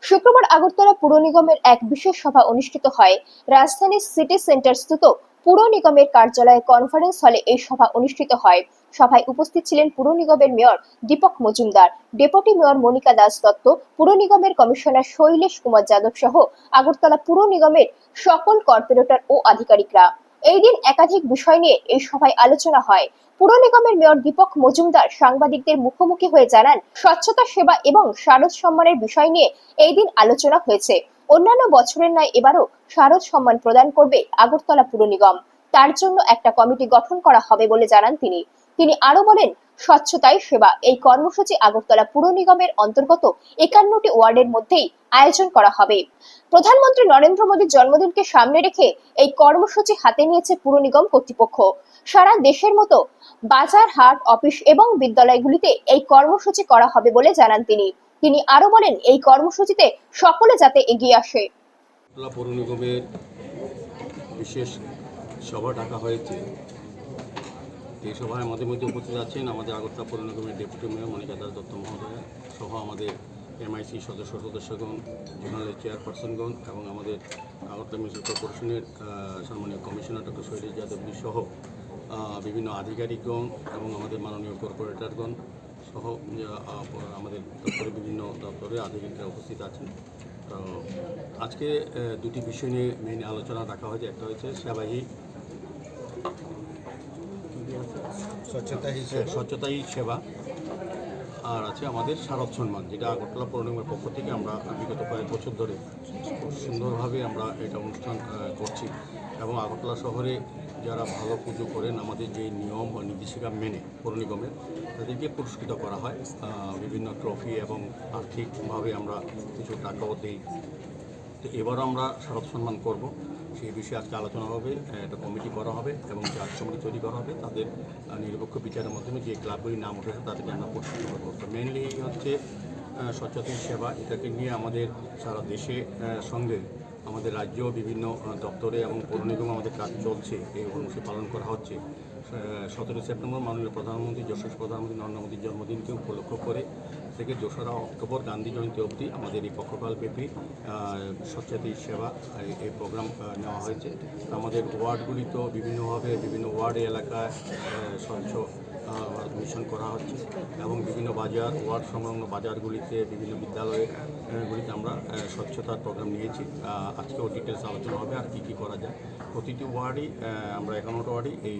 শুক্রবার আগরতলা পুর নিগমের এক বিশেষ সভা অনুষ্ঠিত হয়। রাজধানীর সিটি সেন্টারস্থিত পুর নিগমের কার্যালয়ে কনফারেন্স হলে এই সভা অনুষ্ঠিত হয়। সভায় উপস্থিত ছিলেন পুর নিগমের mayor Dipak Majumdar, deputy mayor Monika Das Dutta, পুর নিগমের কমিশনার শৈলেশ কুমার যাদব সহ আগরতলা পুর নিগমের সকল কর্পোরেটর ও আধিকারিকরা। এই দিন একাধিক বিষয় নিয়ে এই সভায় আলোচনা হয়। পুর নিগমের মেয়র দীপক মজুমদার সাংবাদিকদের মুখোমুখি হয়ে জানান, স্বচ্ছতা সেবা এবং শারদ সম্মানের বিষয় নিয়ে এই দিন আলোচনা হয়েছে। অন্যান্য বছরের ন্যায় এবারও শারদ সম্মান প্রদান করবে আগরতলা পুর নিগম। তার জন্য একটা কমিটি গঠন করা হবে বলে জানান তিনি। তিনি আরো বলেন, স্বচ্ছতাই সেবা এই কর্মসূচি আগরতলা পুর নিগমের অন্তর্গত 51টি ওয়ার্ডের মধ্যেই আয়োজন করা হবে। প্রধানমন্ত্রী নরেন্দ্র মোদীর জন্মদিনকে সামনে রেখে এই কর্মসূচি হাতে নিয়েছে পুর নিগম কর্তৃপক্ষ। সারা দেশের মতো বাজার, হাট, অফিস এবং বিদ্যালয়গুলিতে এই কর্মসূচি করা হবে বলে জানান তিনি। তিনি আরো বলেন, এই কর্মসূচিতে সকলে যাতে এগিয়ে আসে। পৌর নিগমের বিশেষ সভা ডাকা হয়েছে। এই সভায় আমাদের মধ্যে উপস্থিত আছেন আমাদের আগরতলা পৌর নিগমের ডেপুটি মেয়র মনিকা দাস দত্ত মহোদয় সহ আমাদের এমআইসি সদস্যগণ, জোনাল চেয়ারপারসনগণ এবং আমাদের আগরতলা মিউনিসিপাল কর্পোরেশনের সম্মানীয় কমিশনার ডক্টর শৈলেশ যাদব সহ বিভিন্ন আধিকারিকগণ এবং আমাদের মাননীয় কর্পোরেটরগণ সহ আমাদের দপ্তরে বিভিন্ন দপ্তরে আধিকারিকরা উপস্থিত আছেন। তো আজকে দুটি বিষয় নিয়ে মেইন আলোচনা রাখা হয়েছে। একটা হচ্ছে সেবাহী স্বচ্ছতাই সেবা, আর আছে আমাদের শারদ সম্মান, যেটা আগরতলা পৌর নিগমের পক্ষ থেকে আমরা বিগত কয়েক বছর ধরে খুব সুন্দরভাবে আমরা এটা অনুষ্ঠান করছি এবং আগরতলা শহরে যারা ভালো পুজো করেন আমাদের যে নিয়ম বা নির্দেশিকা মেনে পৌর নিগমের তাদেরকে পুরস্কৃত করা হয়। বিভিন্ন ট্রফি এবং আর্থিকভাবে আমরা কিছু টাকাও দিই। তো এবারও আমরা শারদ সম্মান করব, সেই বিষয়ে আজকে আলোচনা হবে। একটা কমিটি করা হবে এবং জাজ কমিটি তৈরি করা হবে। তাদের নিরপেক্ষ বিচারের মাধ্যমে যে ক্লাবগুলির নাম উঠেছে তাদেরকে আমরা পুরস্কৃত করবো। তো মেনলি হচ্ছে স্বচ্ছতা সেবা, এটাকে নিয়ে আমাদের সারা দেশে সঙ্গে আমাদের রাজ্য বিভিন্ন দপ্তরে এবং পৌর নিগম আমাদের কাজ চলছে। এই কর্মসূচি পালন করা হচ্ছে। 17 সেপ্টেম্বর মাননীয় প্রধানমন্ত্রী, যশস্বী প্রধানমন্ত্রী নরেন্দ্র মোদীর জন্মদিনকে উপলক্ষ করে থেকে 2রা অক্টোবর গান্ধী জয়ন্তী অবধি আমাদের এই পক্ষকালব্যাপী স্বচ্ছতা সেবা এই প্রোগ্রাম নেওয়া হয়েছে। আমাদের ওয়ার্ডগুলিতেও বিভিন্নভাবে বিভিন্ন ওয়ার্ড এলাকায় স্বচ্ছ মিশন করা হচ্ছে এবং বিভিন্ন বাজার, ওয়ার্ড সংলগ্ন বাজারগুলিতে, বিভিন্ন বিদ্যালয়গুলিতে আমরা স্বচ্ছতার প্রোগ্রাম নিয়েছি। আজকেও ডিটেলস আলোচনা হবে আর কী কী করা যায়। প্রতিটি ওয়ার্ডই আমরা 51টা ওয়ার্ডই এই